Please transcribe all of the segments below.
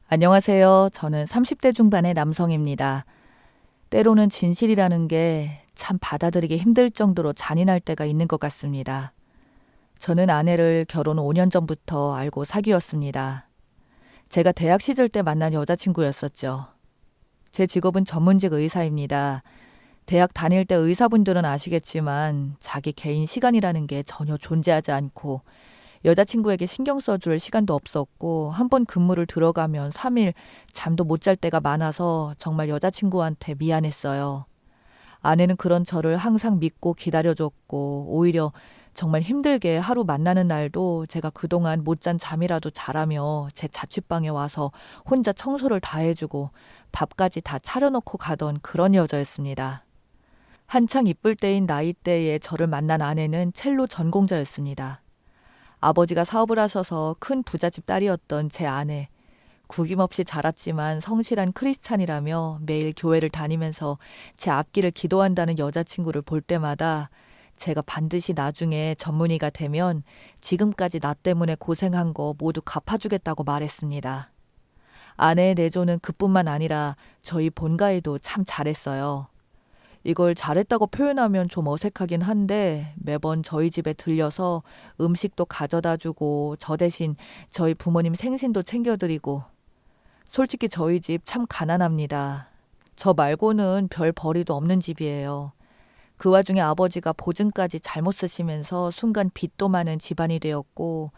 안녕하세요. 저는 30대 중반의 남성입니다. 때로는 진실이라는 게 참 받아들이기 힘들 정도로 잔인할 때가 있는 것 같습니다. 저는 아내를 결혼 5년 전부터 알고 사귀었습니다. 제가 대학 시절 때 만난 여자친구였었죠. 제 직업은 전문직 의사입니다. 대학 다닐 때 의사분들은 아시겠지만 자기 개인 시간이라는 게 전혀 존재하지 않고 여자친구에게 신경 써줄 시간도 없었고 한 번 근무를 들어가면 3일 잠도 못 잘 때가 많아서 정말 여자친구한테 미안했어요. 아내는 그런 저를 항상 믿고 기다려줬고 오히려 정말 힘들게 하루 만나는 날도 제가 그동안 못 잔 잠이라도 자라며 제 자취방에 와서 혼자 청소를 다 해주고 밥까지 다 차려놓고 가던 그런 여자였습니다. 한창 이쁠 때인 나이대에 저를 만난 아내는 첼로 전공자였습니다. 아버지가 사업을 하셔서 큰 부잣집 딸이었던 제 아내. 구김없이 자랐지만 성실한 크리스찬이라며 매일 교회를 다니면서 제 앞길을 기도한다는 여자친구를 볼 때마다 제가 반드시 나중에 전문의가 되면 지금까지 나 때문에 고생한 거 모두 갚아주겠다고 말했습니다. 아내의 내조는 그뿐만 아니라 저희 본가에도 참 잘했어요. 이걸 잘했다고 표현하면 좀 어색하긴 한데 매번 저희 집에 들려서 음식도 가져다 주고 저 대신 저희 부모님 생신도 챙겨드리고 솔직히 저희 집 참 가난합니다. 저 말고는 별 벌이도 없는 집이에요. 그 와중에 아버지가 보증까지 잘못 쓰시면서 순간 빚도 많은 집안이 되었고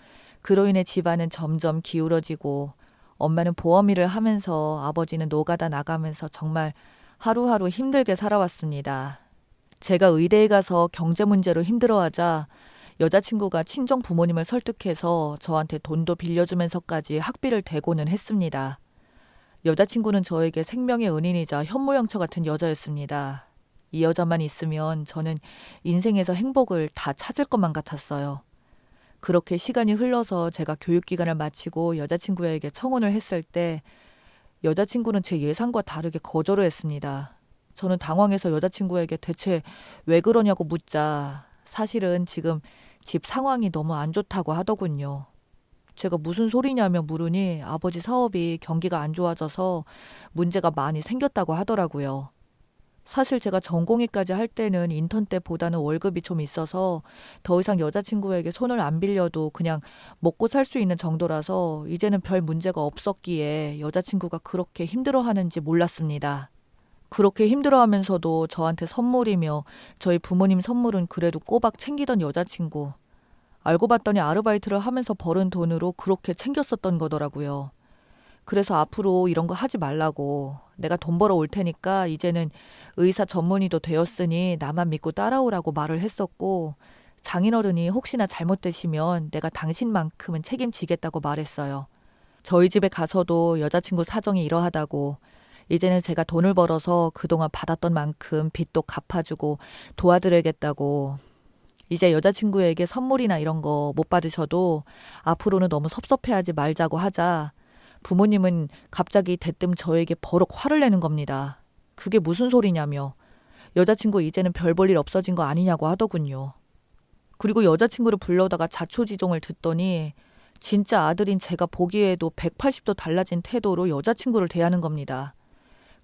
그로 인해 집안은 점점 기울어지고 엄마는 보험 일을 하면서 아버지는 노가다 나가면서 정말 하루하루 힘들게 살아왔습니다. 제가 의대에 가서 경제 문제로 힘들어하자 여자친구가 친정 부모님을 설득해서 저한테 돈도 빌려주면서까지 학비를 대고는 했습니다. 여자친구는 저에게 생명의 은인이자 현모양처 같은 여자였습니다. 이 여자만 있으면 저는 인생에서 행복을 다 찾을 것만 같았어요. 그렇게 시간이 흘러서 제가 교육기간을 마치고 여자친구에게 청혼을 했을 때 여자친구는 제 예상과 다르게 거절을 했습니다. 저는 당황해서 여자친구에게 대체 왜 그러냐고 묻자 사실은 지금 집 상황이 너무 안 좋다고 하더군요. 제가 무슨 소리냐며 물으니 아버지 사업이 경기가 안 좋아져서 문제가 많이 생겼다고 하더라고요. 사실 제가 전공의까지 할 때는 인턴 때보다는 월급이 좀 있어서 더 이상 여자친구에게 손을 안 빌려도 그냥 먹고 살 수 있는 정도라서 이제는 별 문제가 없었기에 여자친구가 그렇게 힘들어하는지 몰랐습니다. 그렇게 힘들어하면서도 저한테 선물이며 저희 부모님 선물은 그래도 꼬박 챙기던 여자친구. 알고 봤더니 아르바이트를 하면서 벌은 돈으로 그렇게 챙겼었던 거더라고요. 그래서 앞으로 이런 거 하지 말라고. 내가 돈 벌어 올 테니까 이제는 의사 전문의도 되었으니 나만 믿고 따라오라고 말을 했었고 장인어른이 혹시나 잘못되시면 내가 당신만큼은 책임지겠다고 말했어요. 저희 집에 가서도 여자친구 사정이 이러하다고 이제는 제가 돈을 벌어서 그동안 받았던 만큼 빚도 갚아주고 도와드려야겠다고 이제 여자친구에게 선물이나 이런 거 못 받으셔도 앞으로는 너무 섭섭해하지 말자고 하자. 부모님은 갑자기 대뜸 저에게 버럭 화를 내는 겁니다. 그게 무슨 소리냐며 여자친구 이제는 별 볼 일 없어진 거 아니냐고 하더군요. 그리고 여자친구를 불러다가 자초지종을 듣더니 진짜 아들인 제가 보기에도 180도 달라진 태도로 여자친구를 대하는 겁니다.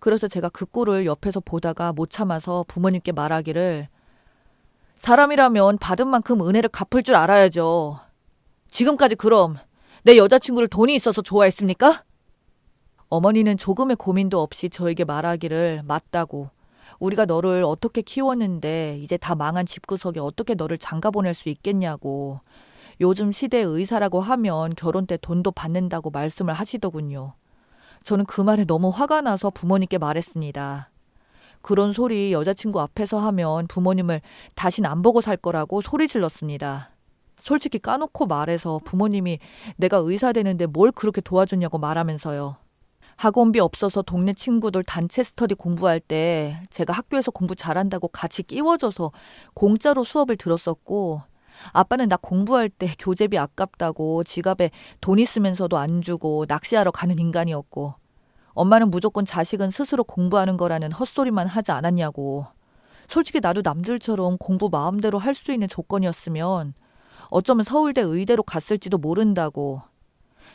그래서 제가 그 꼴을 옆에서 보다가 못 참아서 부모님께 말하기를 사람이라면 받은 만큼 은혜를 갚을 줄 알아야죠. 지금까지 그럼 내 여자친구를 돈이 있어서 좋아했습니까? 어머니는 조금의 고민도 없이 저에게 말하기를 맞다고. 우리가 너를 어떻게 키웠는데 이제 다 망한 집구석에 어떻게 너를 장가 보낼 수 있겠냐고. 요즘 시대의 의사라고 하면 결혼 때 돈도 받는다고 말씀을 하시더군요. 저는 그 말에 너무 화가 나서 부모님께 말했습니다. 그런 소리 여자친구 앞에서 하면 부모님을 다신 안 보고 살 거라고 소리 질렀습니다. 솔직히 까놓고 말해서 부모님이 내가 의사 되는데 뭘 그렇게 도와줬냐고 말하면서요. 학원비 없어서 동네 친구들 단체 스터디 공부할 때 제가 학교에서 공부 잘한다고 같이 끼워줘서 공짜로 수업을 들었었고 아빠는 나 공부할 때 교재비 아깝다고 지갑에 돈 있으면서도 안 주고 낚시하러 가는 인간이었고 엄마는 무조건 자식은 스스로 공부하는 거라는 헛소리만 하지 않았냐고. 솔직히 나도 남들처럼 공부 마음대로 할 수 있는 조건이었으면 어쩌면 서울대 의대로 갔을지도 모른다고.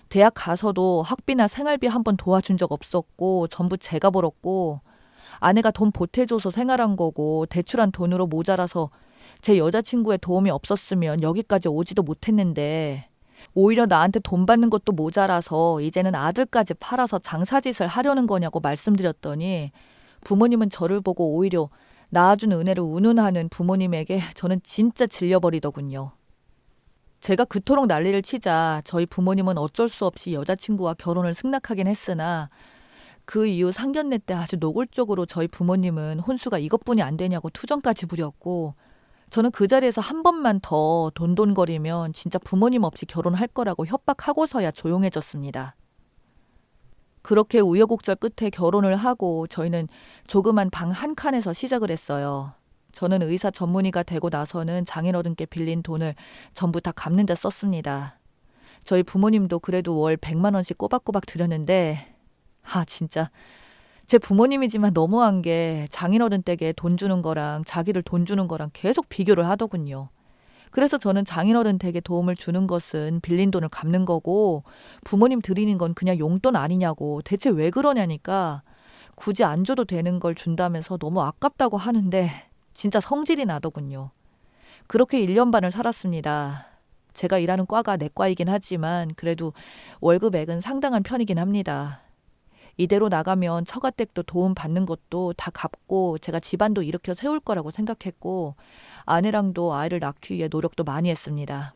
대학 가서도 학비나 생활비 한 번 도와준 적 없었고 전부 제가 벌었고 아내가 돈 보태줘서 생활한 거고 대출한 돈으로 모자라서 제 여자친구의 도움이 없었으면 여기까지 오지도 못했는데 오히려 나한테 돈 받는 것도 모자라서 이제는 아들까지 팔아서 장사짓을 하려는 거냐고 말씀드렸더니 부모님은 저를 보고 오히려 낳아준 은혜를 운운하는 부모님에게 저는 진짜 질려버리더군요. 제가 그토록 난리를 치자 저희 부모님은 어쩔 수 없이 여자친구와 결혼을 승낙하긴 했으나 그 이후 상견례 때 아주 노골적으로 저희 부모님은 혼수가 이것뿐이 안 되냐고 투정까지 부렸고 저는 그 자리에서 한 번만 더 돈돈거리면 진짜 부모님 없이 결혼할 거라고 협박하고서야 조용해졌습니다. 그렇게 우여곡절 끝에 결혼을 하고 저희는 조그만 방 한 칸에서 시작을 했어요. 저는 의사 전문의가 되고 나서는 장인어른께 빌린 돈을 전부 다 갚는 데 썼습니다. 저희 부모님도 그래도 월 100만 원씩 꼬박꼬박 드렸는데 진짜 제 부모님이지만 너무한 게 장인어른 댁에 돈 주는 거랑 자기를 돈 주는 거랑 계속 비교를 하더군요. 그래서 저는 장인어른 댁에 도움을 주는 것은 빌린 돈을 갚는 거고 부모님 드리는 건 그냥 용돈 아니냐고 대체 왜 그러냐니까 굳이 안 줘도 되는 걸 준다면서 너무 아깝다고 하는데 진짜 성질이 나더군요. 그렇게 1년 반을 살았습니다. 제가 일하는 과가 내과이긴 하지만 그래도 월급액은 상당한 편이긴 합니다. 이대로 나가면 처가댁도 도움 받는 것도 다 갚고 제가 집안도 일으켜 세울 거라고 생각했고 아내랑도 아이를 낳기 위해 노력도 많이 했습니다.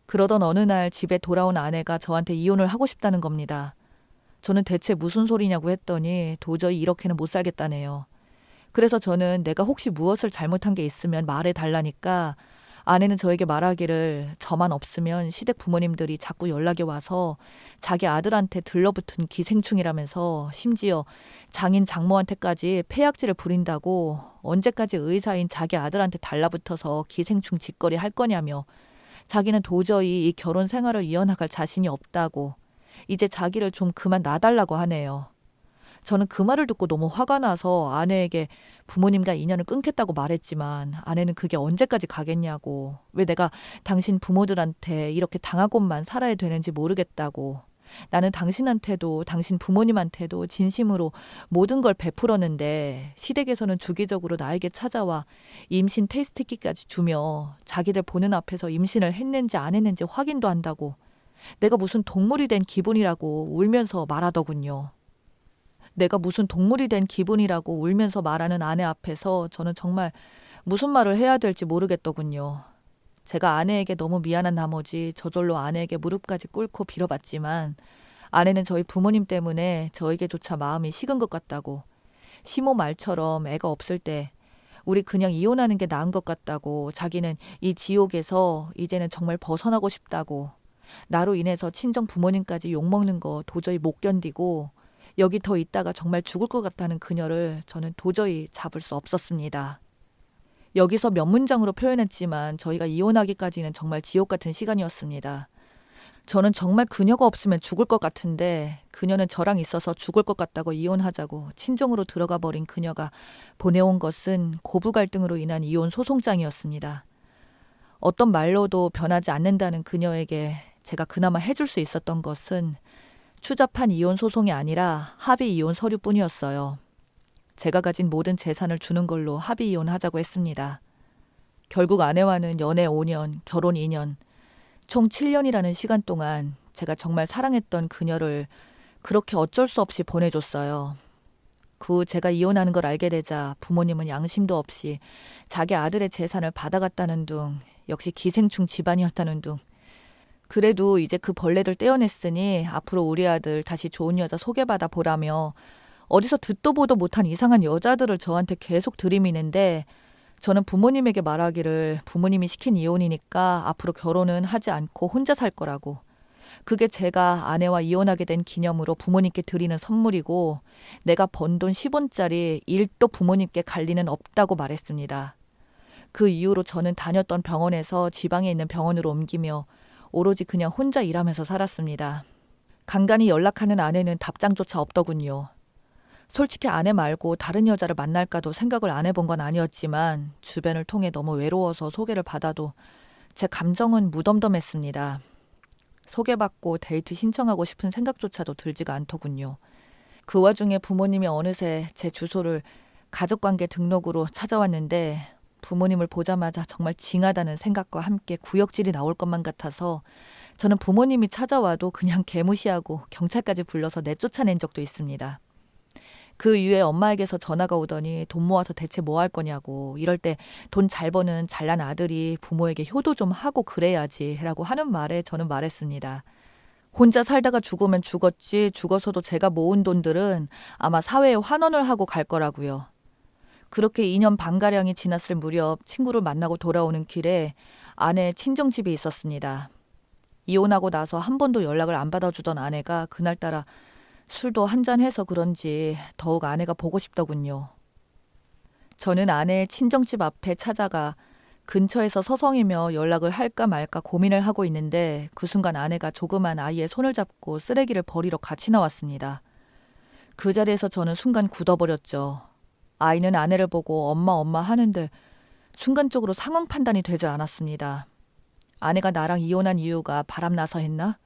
그러던 어느 날 집에 돌아온 아내가 저한테 이혼을 하고 싶다는 겁니다. 저는 대체 무슨 소리냐고 했더니 도저히 이렇게는 못 살겠다네요. 그래서 저는 내가 혹시 무엇을 잘못한 게 있으면 말해달라니까 아내는 저에게 말하기를 저만 없으면 시댁 부모님들이 자꾸 연락이 와서 자기 아들한테 들러붙은 기생충이라면서 심지어 장인 장모한테까지 폐약질을 부린다고 언제까지 의사인 자기 아들한테 달라붙어서 기생충 짓거리 할 거냐며 자기는 도저히 이 결혼 생활을 이어나갈 자신이 없다고 이제 자기를 좀 그만 놔달라고 하네요. 저는 그 말을 듣고 너무 화가 나서 아내에게 부모님과 인연을 끊겠다고 말했지만 아내는 그게 언제까지 가겠냐고 왜 내가 당신 부모들한테 이렇게 당하고만 살아야 되는지 모르겠다고 나는 당신한테도 당신 부모님한테도 진심으로 모든 걸 베풀었는데 시댁에서는 주기적으로 나에게 찾아와 임신 테스트기까지 주며 자기들 보는 앞에서 임신을 했는지 안 했는지 확인도 한다고 내가 무슨 동물이 된 기분이라고 울면서 말하더군요. 내가 무슨 동물이 된 기분이라고 울면서 말하는 아내 앞에서 저는 정말 무슨 말을 해야 될지 모르겠더군요. 제가 아내에게 너무 미안한 나머지 저절로 아내에게 무릎까지 꿇고 빌어봤지만 아내는 저희 부모님 때문에 저에게조차 마음이 식은 것 같다고 시모 말처럼 애가 없을 때 우리 그냥 이혼하는 게 나은 것 같다고 자기는 이 지옥에서 이제는 정말 벗어나고 싶다고 나로 인해서 친정 부모님까지 욕먹는 거 도저히 못 견디고 여기 더 있다가 정말 죽을 것 같다는 그녀를 저는 도저히 잡을 수 없었습니다. 여기서 몇 문장으로 표현했지만 저희가 이혼하기까지는 정말 지옥 같은 시간이었습니다. 저는 정말 그녀가 없으면 죽을 것 같은데 그녀는 저랑 있어서 죽을 것 같다고 이혼하자고 친정으로 들어가 버린 그녀가 보내온 것은 고부 갈등으로 인한 이혼 소송장이었습니다. 어떤 말로도 변하지 않는다는 그녀에게 제가 그나마 해줄 수 있었던 것은 추잡한 이혼 소송이 아니라 합의 이혼 서류뿐이었어요. 제가 가진 모든 재산을 주는 걸로 합의 이혼하자고 했습니다. 결국 아내와는 연애 5년, 결혼 2년, 총 7년이라는 시간 동안 제가 정말 사랑했던 그녀를 그렇게 어쩔 수 없이 보내줬어요. 그 후 제가 이혼하는 걸 알게 되자 부모님은 양심도 없이 자기 아들의 재산을 받아갔다는 둥, 역시 기생충 집안이었다는 둥, 그래도 이제 그 벌레들 떼어냈으니 앞으로 우리 아들 다시 좋은 여자 소개받아 보라며 어디서 듣도 보도 못한 이상한 여자들을 저한테 계속 들이미는데 저는 부모님에게 말하기를 부모님이 시킨 이혼이니까 앞으로 결혼은 하지 않고 혼자 살 거라고. 그게 제가 아내와 이혼하게 된 기념으로 부모님께 드리는 선물이고 내가 번 돈 10원짜리 1도 부모님께 갈 리는 없다고 말했습니다. 그 이후로 저는 다녔던 병원에서 지방에 있는 병원으로 옮기며 오로지 그냥 혼자 일하면서 살았습니다. 간간히 연락하는 아내는 답장조차 없더군요. 솔직히 아내 말고 다른 여자를 만날까도 생각을 안 해본 건 아니었지만 주변을 통해 너무 외로워서 소개를 받아도 제 감정은 무덤덤했습니다. 소개받고 데이트 신청하고 싶은 생각조차도 들지가 않더군요. 그 와중에 부모님이 어느새 제 주소를 가족관계 등록으로 찾아왔는데 부모님을 보자마자 정말 징하다는 생각과 함께 구역질이 나올 것만 같아서 저는 부모님이 찾아와도 그냥 개무시하고 경찰까지 불러서 내쫓아낸 적도 있습니다. 그 이후에 엄마에게서 전화가 오더니 돈 모아서 대체 뭐 할 거냐고, 이럴 때 돈 잘 버는 잘난 아들이 부모에게 효도 좀 하고 그래야지 라고 하는 말에 저는 말했습니다. 혼자 살다가 죽으면 죽었지 죽어서도 제가 모은 돈들은 아마 사회에 환원을 하고 갈 거라고요. 그렇게 2년 반가량이 지났을 무렵 친구를 만나고 돌아오는 길에 아내의 친정집이 있었습니다. 이혼하고 나서 한 번도 연락을 안 받아주던 아내가 그날따라 술도 한잔해서 그런지 더욱 아내가 보고 싶더군요. 저는 아내의 친정집 앞에 찾아가 근처에서 서성이며 연락을 할까 말까 고민을 하고 있는데 그 순간 아내가 조그만 아이의 손을 잡고 쓰레기를 버리러 같이 나왔습니다. 그 자리에서 저는 순간 굳어버렸죠. 아이는 아내를 보고 엄마 엄마 하는데 순간적으로 상황 판단이 되질 않았습니다. 아내가 나랑 이혼한 이유가 바람나서 했나?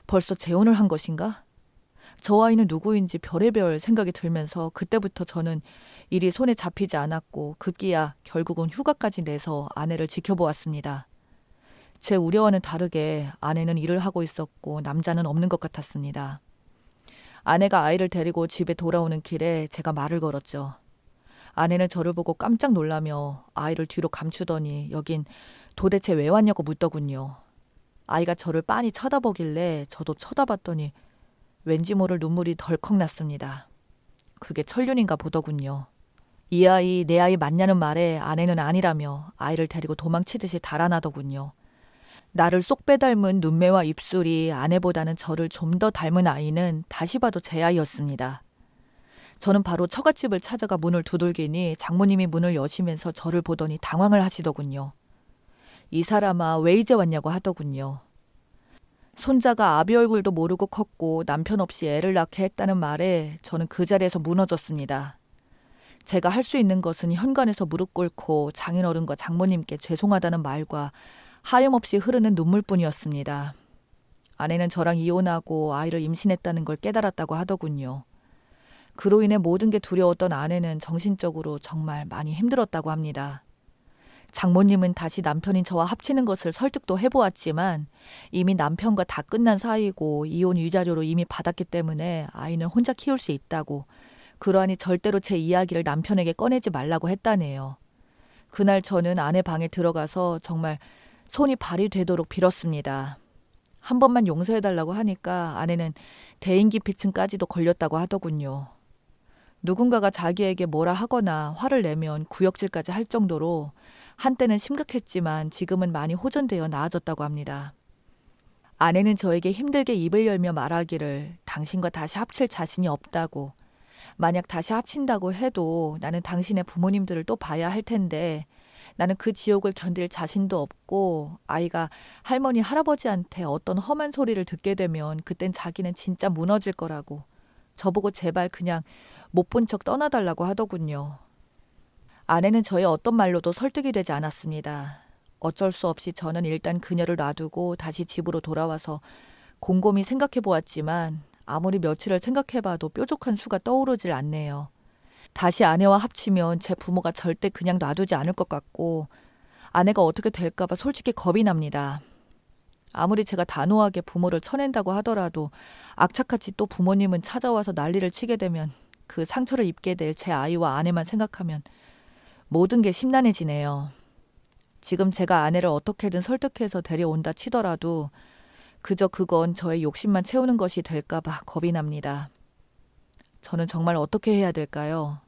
벌써 재혼을 한 것인가? 저 아이는 누구인지 별의별 생각이 들면서 그때부터 저는 일이 손에 잡히지 않았고 급기야 결국은 휴가까지 내서 아내를 지켜보았습니다. 제 우려와는 다르게 아내는 일을 하고 있었고 남자는 없는 것 같았습니다. 아내가 아이를 데리고 집에 돌아오는 길에 제가 말을 걸었죠. 아내는 저를 보고 깜짝 놀라며 아이를 뒤로 감추더니 여긴 도대체 왜 왔냐고 묻더군요. 아이가 저를 빤히 쳐다보길래 저도 쳐다봤더니 왠지 모를 눈물이 덜컥 났습니다. 그게 천륜인가 보더군요. 이 아이 내 아이 맞냐는 말에 아내는 아니라며 아이를 데리고 도망치듯이 달아나더군요. 나를 쏙 빼닮은 눈매와 입술이 아내보다는 저를 좀 더 닮은 아이는 다시 봐도 제 아이였습니다. 저는 바로 처갓집을 찾아가 문을 두들기니 장모님이 문을 여시면서 저를 보더니 당황을 하시더군요. 이 사람아 왜 이제 왔냐고 하더군요. 손자가 아비 얼굴도 모르고 컸고 남편 없이 애를 낳게 했다는 말에 저는 그 자리에서 무너졌습니다. 제가 할 수 있는 것은 현관에서 무릎 꿇고 장인어른과 장모님께 죄송하다는 말과 하염없이 흐르는 눈물뿐이었습니다. 아내는 저랑 이혼하고 아이를 임신했다는 걸 깨달았다고 하더군요. 그로 인해 모든 게 두려웠던 아내는 정신적으로 정말 많이 힘들었다고 합니다. 장모님은 다시 남편인 저와 합치는 것을 설득도 해보았지만 이미 남편과 다 끝난 사이고 이혼 위자료로 이미 받았기 때문에 아이는 혼자 키울 수 있다고, 그러하니 절대로 제 이야기를 남편에게 꺼내지 말라고 했다네요. 그날 저는 아내 방에 들어가서 정말 손이 발이 되도록 빌었습니다. 한 번만 용서해달라고 하니까 아내는 대인기피증까지도 걸렸다고 하더군요. 누군가가 자기에게 뭐라 하거나 화를 내면 구역질까지 할 정도로 한때는 심각했지만 지금은 많이 호전되어 나아졌다고 합니다. 아내는 저에게 힘들게 입을 열며 말하기를 당신과 다시 합칠 자신이 없다고, 만약 다시 합친다고 해도 나는 당신의 부모님들을 또 봐야 할 텐데 나는 그 지옥을 견딜 자신도 없고 아이가 할머니 할아버지한테 어떤 험한 소리를 듣게 되면 그땐 자기는 진짜 무너질 거라고, 저보고 제발 그냥 못 본 척 떠나달라고 하더군요. 아내는 저의 어떤 말로도 설득이 되지 않았습니다. 어쩔 수 없이 저는 일단 그녀를 놔두고 다시 집으로 돌아와서 곰곰이 생각해 보았지만 아무리 며칠을 생각해봐도 뾰족한 수가 떠오르질 않네요. 다시 아내와 합치면 제 부모가 절대 그냥 놔두지 않을 것 같고 아내가 어떻게 될까 봐 솔직히 겁이 납니다. 아무리 제가 단호하게 부모를 쳐낸다고 하더라도 악착같이 또 부모님은 찾아와서 난리를 치게 되면 그 상처를 입게 될 제 아이와 아내만 생각하면 모든 게 심란해지네요. 지금 제가 아내를 어떻게든 설득해서 데려온다 치더라도 그저 그건 저의 욕심만 채우는 것이 될까 봐 겁이 납니다. 저는 정말 어떻게 해야 될까요?